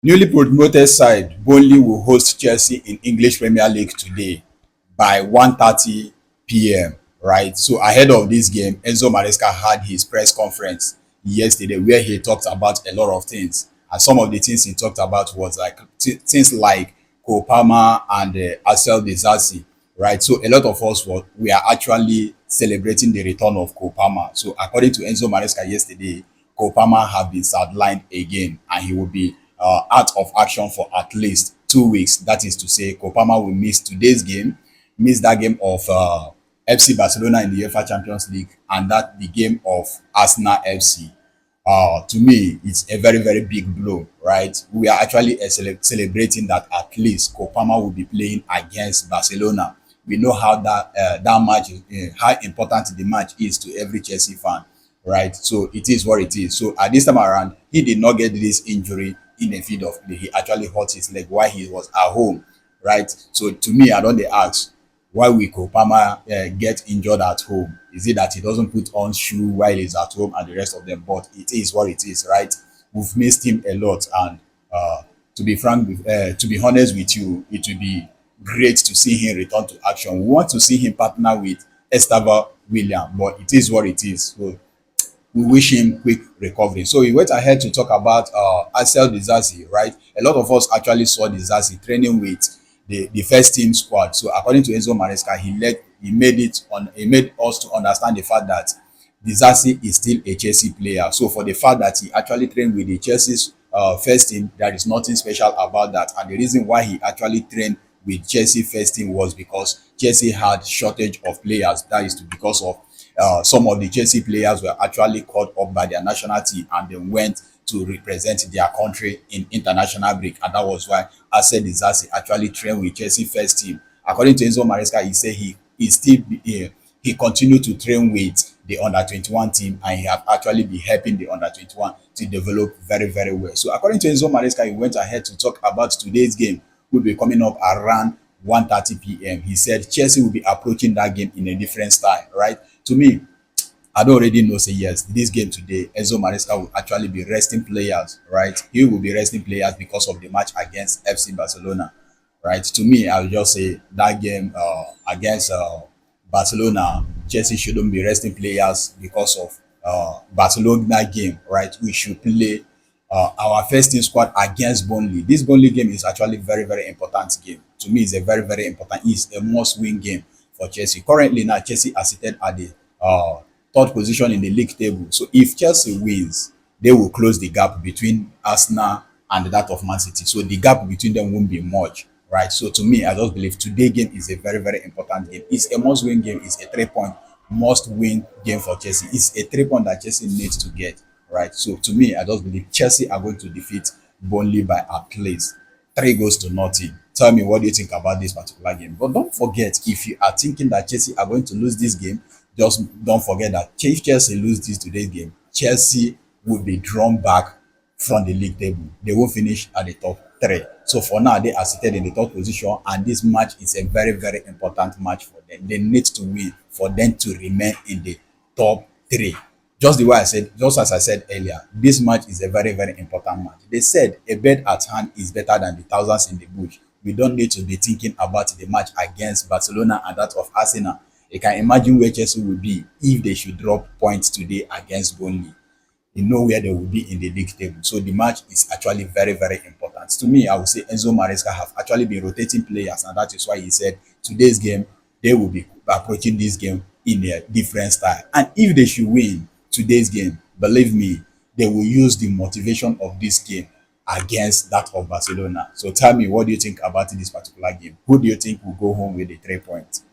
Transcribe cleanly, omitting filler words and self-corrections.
Newly promoted side Burnley will host Chelsea in English Premier League today by 1:30 p.m. Right. So ahead of this game, Enzo Maresca had his press conference yesterday where he talked about a lot of things. And some of the things he talked about was like things like Cole Palmer and Axel Disasi. Right. So a lot of us we are actually celebrating the return of Cole Palmer. So according to Enzo Maresca yesterday, Cole Palmer have been sidelined again and he will be out of action for at least 2 weeks. That is to say, Cole Palmer will miss today's game, miss that game of FC Barcelona in the UEFA Champions League, and that the game of Arsenal FC. To me, it's a very, very big blow, right? We are actually celebrating that at least Cole Palmer will be playing against Barcelona. We know how that match, how important the match is to every Chelsea fan, right? So it is what it is. So at this time around, he did not get this injury in a field of play. He actually hurt his leg while he was at home, right? So to me, I don't dey ask why will Cole Palmer get injured at home? Is it that he doesn't put on shoe while he's at home and the rest of them? But it is what it is, right? We've missed him a lot, and to be frank, to be honest with you, it will be great to see him return to action. We want to see him partner with Estava William, but it is what it is. So we wish him quick recovery. So he went ahead to talk about Axel Disasi, right? A lot of us actually saw Disasi training with the first team squad. So according to Enzo Maresca, he made us to understand the fact that Disasi is still a Chelsea player. So for the fact that he actually trained with the Chelsea's first team, there is nothing special about that. And the reason why he actually trained with Chelsea first team was because Chelsea had shortage of players. That is because of some of the Chelsea players were actually called up by their national team and then went to represent their country in international break, and that was why Axel Disasi actually trained with Chelsea first team. According to Enzo Maresca, he said he still he continued to train with the under 21 team, and he have actually been helping the under 21 to develop very, very well. So according to Enzo Maresca, he went ahead to talk about today's game will be coming up around 1:30 p.m. He said Chelsea will be approaching that game in a different style, right? To me, I don't already know, say yes, this game today, Enzo Maresca will actually be resting players, right? He will be resting players because of the match against FC Barcelona, right? To me, I will just say that game against Barcelona, Chelsea shouldn't be resting players because of Barcelona game, right? We should play our first team squad against Burnley. This Burnley game is actually very, very important game. To me, it's a very, very important, it's a must-win game for Chelsea. Currently now, Chelsea are seated at the third position in the league table. So if Chelsea wins, they will close the gap between Arsenal and that of Man City. So the gap between them won't be much, right? So to me, I just believe today game is a very, very important game. It's a must-win game. It's a 3 point must-win game for Chelsea. It's a 3 point that Chelsea needs to get, right? So to me, I just believe Chelsea are going to defeat Burnley by at least 3 goals to nothing. Tell me, what do you think about this particular game? But don't forget, if you are thinking that Chelsea are going to lose this game, just don't forget that if Chelsea lose this today's game, Chelsea will be drawn back from the league table. They will finish at the top three. So for now, they are seated in the third position, and this match is a very, very important match for them. They need to win for them to remain in the top three. Just the way I said, just as I said earlier, this match is a very, very important match. They said a bird at hand is better than the thousands in the bush. We don't need to be thinking about the match against Barcelona and that of Arsenal. You can imagine where Chelsea will be if they should drop points today against Burnley. You know where they will be in the league table. So the match is actually very, very important. To me, I would say Enzo Maresca have actually been rotating players, and that is why he said today's game, they will be approaching this game in a different style. And if they should win today's game, believe me, they will use the motivation of this game against that of Barcelona. So tell me, what do you think about this particular game? Who do you think will go home with the 3 points?